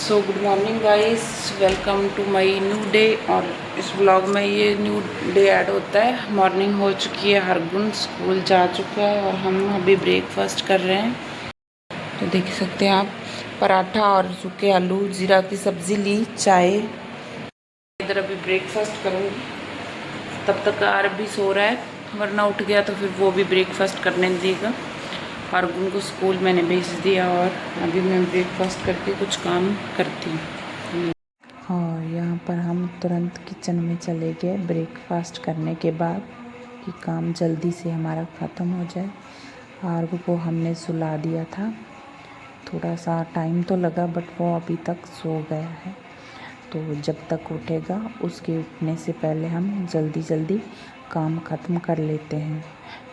So good morning guys, welcome to my new day. और इस vlog में ये न्यू डे ऐड होता है। मॉर्निंग हो चुकी है, हरगुन स्कूल जा चुका है और हम अभी ब्रेकफास्ट कर रहे हैं। तो देख सकते हैं आप, पराठा और सूखे आलू जीरा की सब्ज़ी ली, चाय। इधर अभी ब्रेकफास्ट करूँगी, तब तक आर भी सो रहा है, वरना उठ गया तो फिर वो भी ब्रेकफास्ट करने देगा। हरगुन को स्कूल मैंने भेज दिया और अभी मैं ब्रेकफास्ट करके कुछ काम करती हूँ। और यहाँ पर हम तुरंत किचन में चले गए ब्रेकफास्ट करने के बाद, कि काम जल्दी से हमारा ख़त्म हो जाए। आर्व को हमने सुला दिया था, थोड़ा सा टाइम तो लगा बट वो अभी तक सो गया है। तो जब तक उठेगा उसके उठने से पहले हम जल्दी काम ख़त्म कर लेते हैं।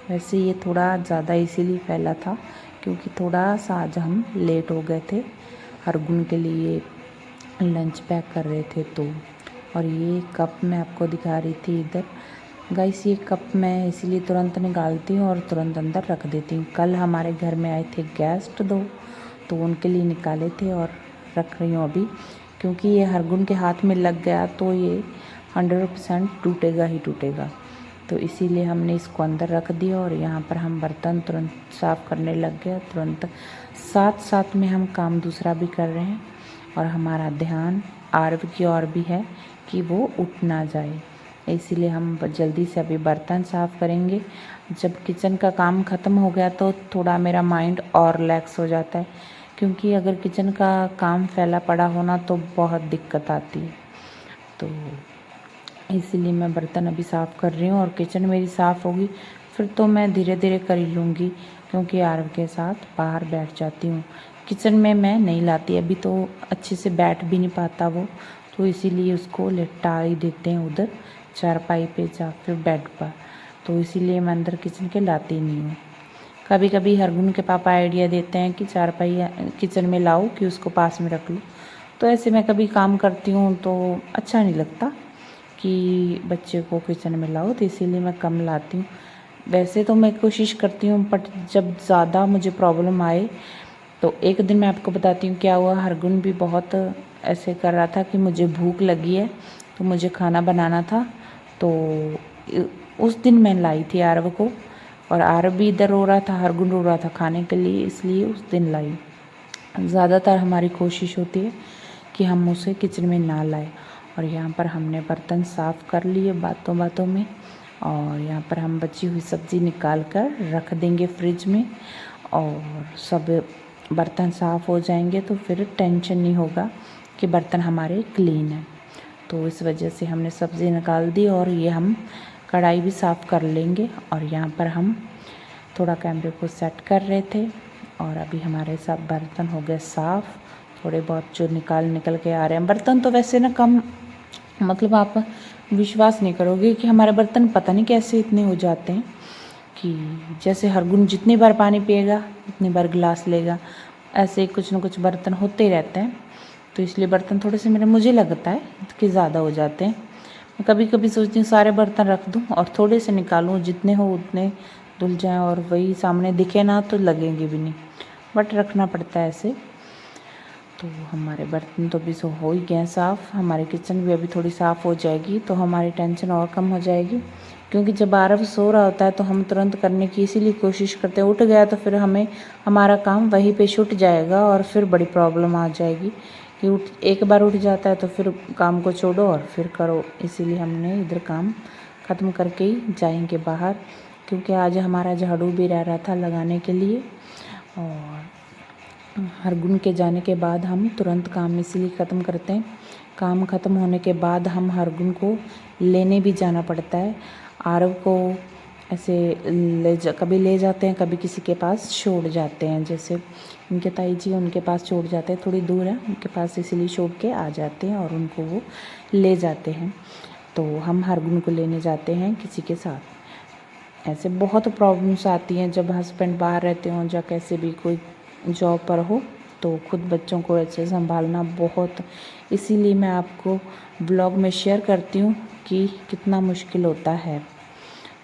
वैसे ये थोड़ा ज़्यादा इसीलिए फैला था क्योंकि थोड़ा सा आज हम लेट हो गए थे, हरगुन के लिए लंच पैक कर रहे थे। तो और ये कप मैं आपको दिखा रही थी इधर गाइस, ये कप मैं इसीलिए तुरंत निकालती हूँ और तुरंत अंदर रख देती हूँ। कल हमारे घर में आए थे गेस्ट दो, तो उनके लिए निकाले थे और रख रही हूँ अभी, क्योंकि ये हरगुन के हाथ में लग गया तो ये 100% टूटेगा ही टूटेगा। तो इसीलिए हमने इसको अंदर रख दिया और यहाँ पर हम बर्तन तुरंत साफ़ करने लग गए। तुरंत साथ में हम काम दूसरा भी कर रहे हैं और हमारा ध्यान आरव की ओर भी है कि वो उठ ना जाए, इसीलिए हम जल्दी से अभी बर्तन साफ़ करेंगे। जब किचन का काम ख़त्म हो गया तो थोड़ा मेरा माइंड और रिलैक्स हो जाता है, क्योंकि अगर किचन का काम फैला पड़ा होना तो बहुत दिक्कत आती है। तो इसीलिए मैं बर्तन अभी साफ़ कर रही हूँ और किचन मेरी साफ़ होगी फिर तो मैं धीरे धीरे कर ही लूँगी, क्योंकि आरव के साथ बाहर बैठ जाती हूँ। किचन में मैं नहीं लाती, अभी तो अच्छे से बैठ भी नहीं पाता वो, तो इसीलिए उसको लिटा ही देते हैं उधर चारपाई पे या फिर बेड पर। तो इसीलिए मैं अंदर किचन के लाती नहीं हूँ। कभी कभी हरगुन के पापा आइडिया देते हैं कि चारपाई किचन में लाओ कि उसको पास में रख लो, तो ऐसे मैं कभी काम करती हूँ तो अच्छा नहीं लगता कि बच्चे को किचन में लाओ, तो इसीलिए मैं कम लाती हूँ। वैसे तो मैं कोशिश करती हूँ, बट जब ज़्यादा मुझे प्रॉब्लम आए तो एक दिन मैं आपको बताती हूँ क्या हुआ। हरगुन भी बहुत ऐसे कर रहा था कि मुझे भूख लगी है तो मुझे खाना बनाना था, तो उस दिन मैं लाई थी आरव को, और आरव भी इधर रो रहा था, हरगुन रो रहा था खाने के लिए, इसलिए उस दिन लाई। ज़्यादातर हमारी कोशिश होती है कि हम उसे किचन में ना लाए। और यहाँ पर हमने बर्तन साफ़ कर लिए बातों बातों में, और यहाँ पर हम बची हुई सब्ज़ी निकाल कर रख देंगे फ्रिज में, और सब बर्तन साफ़ हो जाएंगे तो फिर टेंशन नहीं होगा कि बर्तन हमारे क्लीन हैं। तो इस वजह से हमने सब्ज़ी निकाल दी और ये हम कढ़ाई भी साफ़ कर लेंगे। और यहाँ पर हम थोड़ा कैमरे को सेट कर रहे थे और अभी हमारे सब बर्तन हो गए साफ़। थोड़े बहुत जो निकल के आ रहे हैं बर्तन, तो वैसे ना कम, मतलब आप विश्वास नहीं करोगे कि हमारे बर्तन पता नहीं कैसे इतने हो जाते हैं कि जैसे हरगुन जितनी बार पानी पिएगा उतनी बार गिलास लेगा, ऐसे कुछ ना कुछ बर्तन होते ही रहते हैं। तो इसलिए बर्तन थोड़े से मुझे लगता है कि ज़्यादा हो जाते हैं। मैं कभी कभी सोचती हूँ सारे बर्तन रख दूँ और थोड़े से निकालूँ, जितने हो उतने धुल जाएँ और वही सामने दिखे ना तो लगेंगे भी नहीं, बट रखना पड़ता है ऐसे। तो हमारे बर्तन तो अभी हो ही गए साफ़, हमारी किचन भी अभी थोड़ी साफ़ हो जाएगी तो हमारी टेंशन और कम हो जाएगी। क्योंकि जब आरव सो रहा होता है तो हम तुरंत करने की इसीलिए कोशिश करते हैं, उठ गया तो फिर हमें हमारा काम वहीं पे छूट जाएगा और फिर बड़ी प्रॉब्लम आ जाएगी कि एक बार उठ जाता है तो फिर काम को छोड़ो और फिर करो। इसीलिए हमने इधर काम ख़त्म करके ही जाएंगे बाहर, क्योंकि आज हमारा झाड़ू भी रह रहा था लगाने के लिए। और हरगुन के जाने के बाद हम तुरंत काम इसीलिए ख़त्म करते हैं। काम ख़त्म होने के बाद हम हरगुन को लेने भी जाना पड़ता है। आरव को ऐसे कभी ले जाते हैं, कभी किसी के पास छोड़ जाते हैं, जैसे उनके ताई जी उनके पास छोड़ जाते हैं, थोड़ी दूर है उनके पास, इसीलिए छोड़ के आ जाते हैं और उनको वो ले जाते हैं। तो हम हरगुन को लेने जाते हैं किसी के साथ। ऐसे बहुत प्रॉब्लम्स आती हैं जब हस्बैंड बाहर रहते हों या कैसे भी कोई जॉब पर हो, तो खुद बच्चों को ऐसे संभालना बहुत, इसीलिए मैं आपको ब्लॉग में शेयर करती हूँ कि कितना मुश्किल होता है।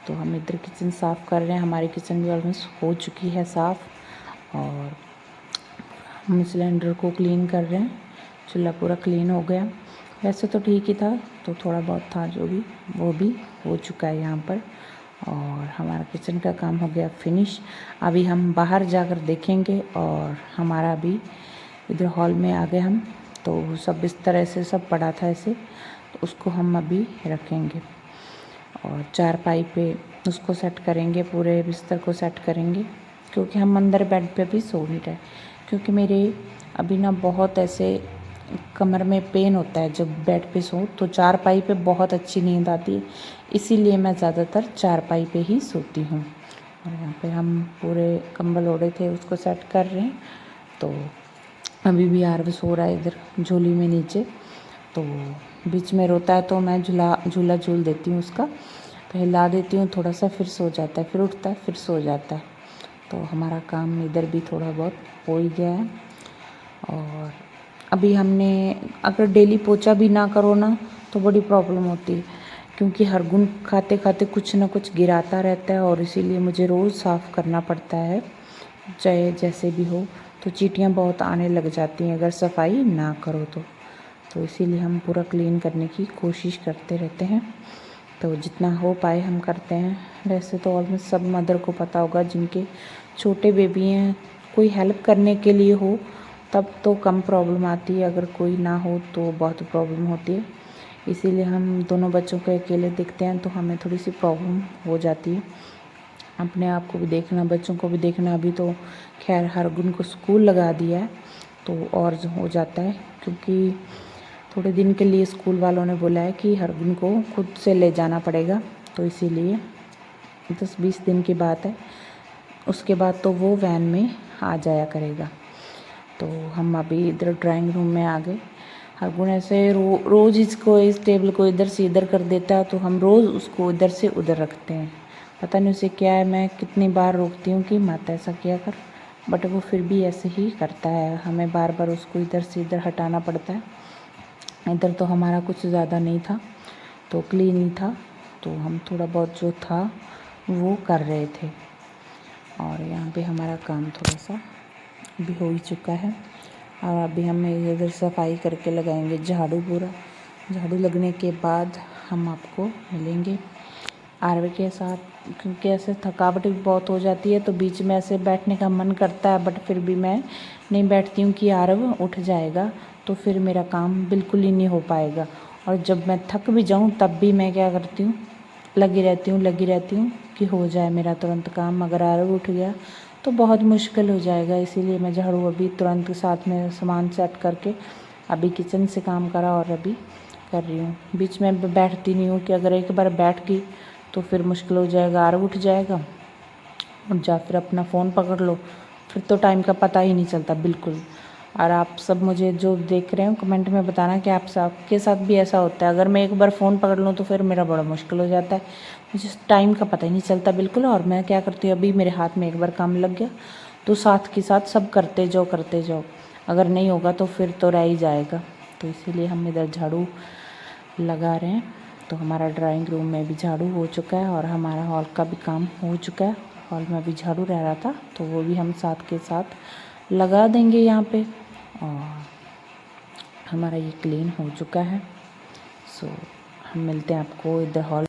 तो हम इधर किचन साफ़ कर रहे हैं, हमारी किचन भी ऑलमोस्ट हो चुकी है साफ़, और हम सिलेंडर को क्लीन कर रहे हैं। चूल्हा पूरा क्लीन हो गया। वैसे तो ठीक ही था, तो थोड़ा बहुत था जो भी वो भी हो चुका है यहाँ पर। और हमारा किचन का काम हो गया फिनिश। अभी हम बाहर जाकर देखेंगे। और हमारा अभी इधर हॉल में आ गए हम, तो सब बिस्तर ऐसे सब पड़ा था ऐसे, तो उसको हम अभी रखेंगे और चारपाई पे उसको सेट करेंगे, पूरे बिस्तर को सेट करेंगे, क्योंकि हम अंदर बेड पे भी सो नहीं रहे। क्योंकि मेरे अभी ना बहुत ऐसे कमर में पेन होता है जब बेड पे सो, तो चारपाई पे बहुत अच्छी नींद आती है, इसीलिए मैं ज़्यादातर चारपाई पे ही सोती हूँ। और यहाँ पे हम पूरे कंबल ओढ़े थे उसको सेट कर रहे हैं। तो अभी भी आरव सो रहा है इधर झोली में नीचे, तो बीच में रोता है तो मैं झूला झूल देती हूँ उसका, तो हिला देती हूँ थोड़ा सा, फिर सो जाता है, फिर उठता है, फिर सो जाता है। तो हमारा काम इधर भी थोड़ा बहुत हो ही गया है। और अभी हमने, अगर डेली पोछा भी ना करो ना तो बड़ी प्रॉब्लम होती है, क्योंकि हरगुन खाते खाते कुछ ना कुछ गिराता रहता है, और इसीलिए मुझे रोज़ साफ़ करना पड़ता है, चाहे जैसे भी हो। तो चींटियाँ बहुत आने लग जाती हैं अगर सफाई ना करो तो इसीलिए हम पूरा क्लीन करने की कोशिश करते रहते हैं। तो जितना हो पाए हम करते हैं। वैसे तो ऑलमोस्ट सब मदर को पता होगा, जिनके छोटे बेबी हैं, कोई हेल्प करने के लिए हो तब तो कम प्रॉब्लम आती है, अगर कोई ना हो तो बहुत प्रॉब्लम होती है। इसीलिए हम दोनों बच्चों को अकेले देखते हैं तो हमें थोड़ी सी प्रॉब्लम हो जाती है। अपने आप को भी देखना, बच्चों को भी देखना। अभी तो खैर हरगुन को स्कूल लगा दिया है तो और हो जाता है, क्योंकि थोड़े दिन के लिए स्कूल वालों ने बोला है कि हरगुन को खुद से ले जाना पड़ेगा, तो इसीलिए 10-20 दिन की बात है, उसके बाद तो वो वैन में आ जाया करेगा। तो हम अभी इधर ड्राइंग रूम में आ गए। हरगुन ऐसे रोज़ इसको इस टेबल को इधर से इधर कर देता है, तो हम रोज़ उसको इधर से उधर रखते हैं। पता नहीं उसे क्या है, मैं कितनी बार रोकती हूँ कि मत ऐसा किया कर, बट वो फिर भी ऐसे ही करता है। हमें बार बार उसको इधर से इधर हटाना पड़ता है। इधर तो हमारा कुछ ज़्यादा नहीं था, तो क्लीन ही था, तो हम थोड़ा बहुत जो था वो कर रहे थे। और यहाँ पे हमारा काम थोड़ा सा भी हो ही चुका है, और अभी हम इधर सफाई करके लगाएंगे झाड़ू पूरा। झाड़ू लगने के बाद हम आपको मिलेंगे आरव के साथ, क्योंकि ऐसे थकावट भी बहुत हो जाती है, तो बीच में ऐसे बैठने का मन करता है, बट फिर भी मैं नहीं बैठती हूँ कि आरव उठ जाएगा तो फिर मेरा काम बिल्कुल ही नहीं हो पाएगा। और जब मैं थक भी जाऊँ तब भी मैं क्या करती हूँ, लगी रहती हूँ कि हो जाए मेरा तुरंत काम। अगर आरव उठ गया तो बहुत मुश्किल हो जाएगा, इसीलिए मैं झाड़ू अभी तुरंत साथ में सामान सेट करके अभी किचन से काम करा और अभी कर रही हूँ। बीच में बैठती नहीं हूँ कि अगर एक बार बैठ गई तो फिर मुश्किल हो जाएगा, आरव उठ जाएगा और या फिर अपना फ़ोन पकड़ लो, फिर तो टाइम का पता ही नहीं चलता बिल्कुल। और आप सब मुझे जो देख रहे हो कमेंट में बताना कि आप सबके साथ भी ऐसा होता है। अगर मैं एक बार फ़ोन पकड़ लूँ तो फिर मेरा बड़ा मुश्किल हो जाता है, मुझे टाइम का पता ही नहीं चलता बिल्कुल। और मैं क्या करती हूँ, अभी मेरे हाथ में एक बार काम लग गया तो साथ के साथ सब करते जाओ, अगर नहीं होगा तो फिर तो रह ही जाएगा। तो इसीलिए हम इधर झाड़ू लगा रहे हैं। तो हमारा ड्राइंग रूम में भी झाड़ू हो चुका है और हमारा हॉल का भी काम हो चुका है। हॉल में अभी झाड़ू रह रहा था तो वो भी हम साथ के साथ लगा देंगे यहाँ पे, और हमारा ये क्लीन हो चुका है। सो हम मिलते हैं आपको इधर हॉल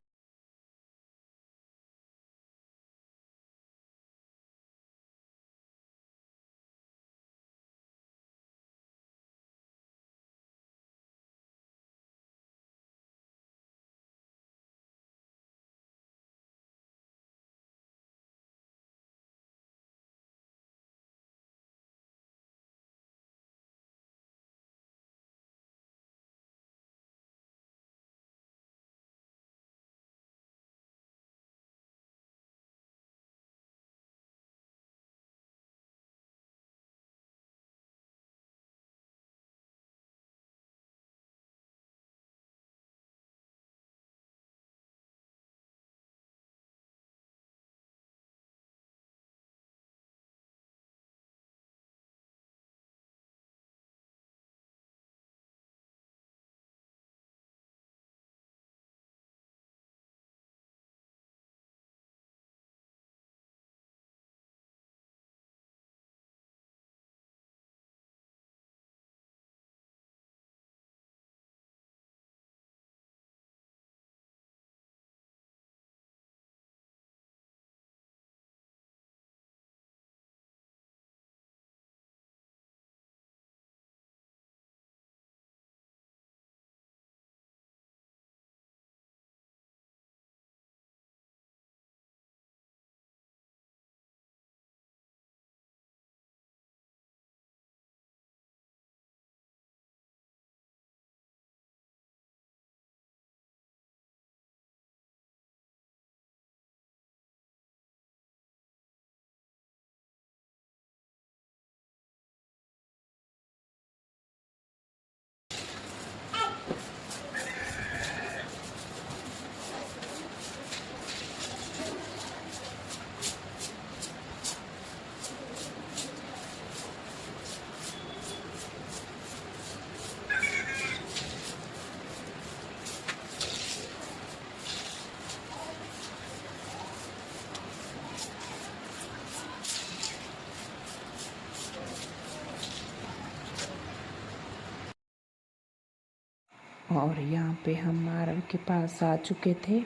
और यहाँ पे हम आरव के पास आ चुके थे।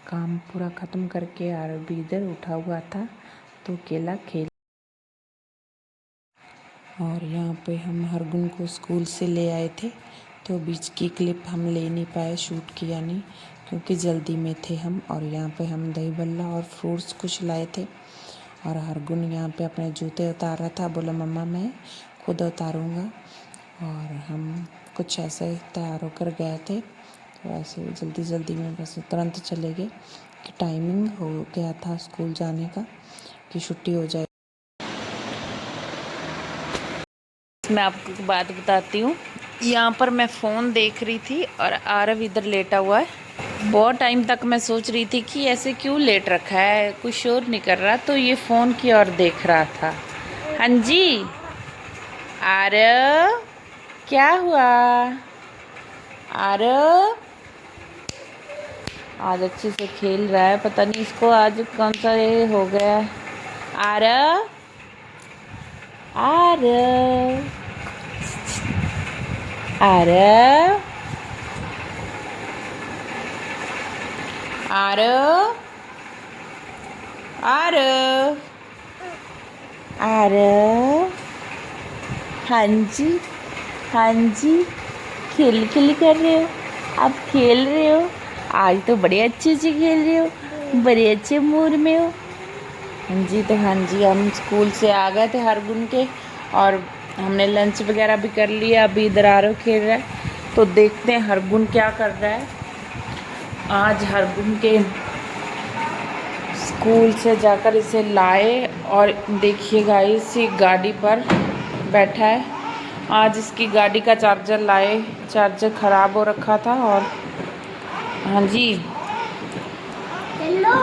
काम पूरा ख़त्म करके आरव भी इधर उठा हुआ था तो अकेला खेल। और यहाँ पे हम हरगुन को स्कूल से ले आए थे तो बीच की क्लिप हम ले नहीं पाए, शूट किया नहीं क्योंकि जल्दी में थे हम। और यहाँ पे हम दही बल्ला और फ्रूट्स कुछ लाए थे और हरगुन यहाँ पे अपने जूते उतार रहा था। बोला मम्मा मैं खुद उतारूँगा। और हम कुछ ऐसे तैयार होकर गए थे तो ऐसे जल्दी जल्दी में बस तुरंत चले गए कि टाइमिंग हो गया था स्कूल जाने का कि छुट्टी हो जाए। मैं आपको एक बात बताती हूँ, यहाँ पर मैं फ़ोन देख रही थी और आरव इधर लेटा हुआ है। बहुत टाइम तक मैं सोच रही थी कि ऐसे क्यों लेट रखा है, कुछ शोर नहीं कर रहा, तो ये फ़ोन की ओर देख रहा था। हाँ जी आरव क्या हुआ? आरव आज अच्छे से खेल रहा है, पता नहीं इसको आज कौन सा ये हो गया। आरव आरव आरव आरव आरव आरव हाँ जी हाँ जी, खेल कर रहे हो? आप खेल रहे हो? आज तो बड़े अच्छे से खेल रहे हो, बड़े अच्छे मूड में हो। हाँ जी, तो हाँ जी हम स्कूल से आ गए थे हरगुन के और हमने लंच वगैरह भी कर लिया। अभी इधर आरव खेल रहा है तो देखते हैं हरगुन क्या कर रहा है। आज हरगुन के स्कूल से जाकर इसे लाए और देखिए गाइस ये गाड़ी पर बैठा है। आज इसकी गाड़ी का चार्जर लाए, चार्जर ख़राब हो रखा था। और हाँ जी हेलो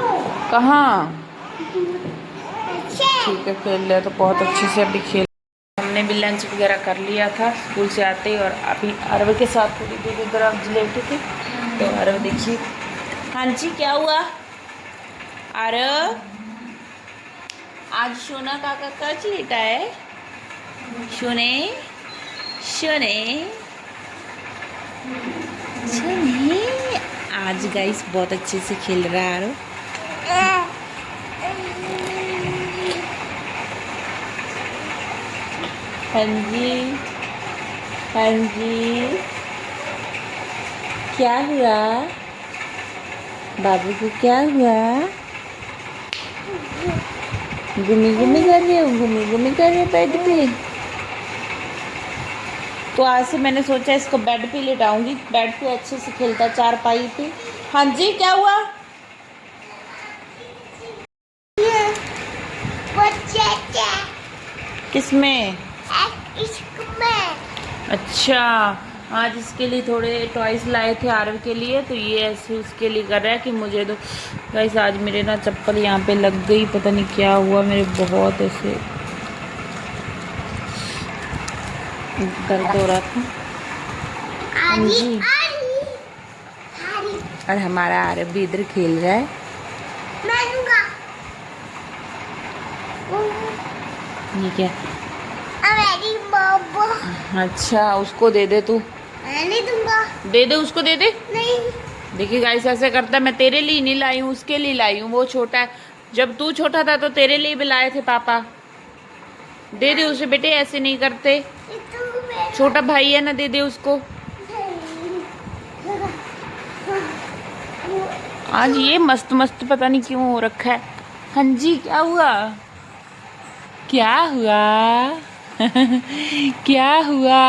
कहाँ ठीक है खेल लिया तो बहुत अच्छे से अभी खेल। हमने भी लंच वगैरह कर लिया था स्कूल से आते ही और अभी आरव के साथ थोड़ी देर इधर आप लेटे थे तो आरव देखिए। हाँ जी क्या हुआ आरव? आज सोना काका कच लेटा है? सुने सुने सुने आज गाइस बहुत अच्छे से खेल रहा है आरव। हाँ जी हाँ जी क्या हुआ बाबू को, क्या हुआ? घूमी घूमी कर रहे हो, घूमी घूमी कर रहे हो बेड पे? तो आज से मैंने सोचा इसको बेड पे लेटाऊंगी, बेड पे अच्छे से खेलता चारपाई पे। हाँ जी क्या हुआ? किसमें? अच्छा आज इसके लिए थोड़े टॉयज लाए थे आरव के लिए तो ये ऐसे उसके लिए कर रहा है कि मुझे तो गाइस आज मेरे ना चप्पल यहाँ पे लग गई, पता नहीं क्या हुआ, मेरे बहुत ऐसे दर्द हो रहा था। जी और हमारा आरव भी इधर खेल रहा है। ये क्या? अच्छा उसको दे दे, तू मैं नहीं दूंगा। दे दे उसको, दे दे। नहीं देखिए गाइस ऐसे करता है, मैं तेरे लिए नहीं लाई हूँ उसके लिए लाई हूँ, वो छोटा है। जब तू छोटा था तो तेरे लिए भी लाए थे पापा। दे दे उसे बेटे, ऐसे नहीं करते, छोटा भाई है ना, दे दे उसको। आज ये मस्त मस्त पता नहीं क्यों हो रखा है। हाँ जी क्या हुआ? क्या हुआ? क्या हुआ?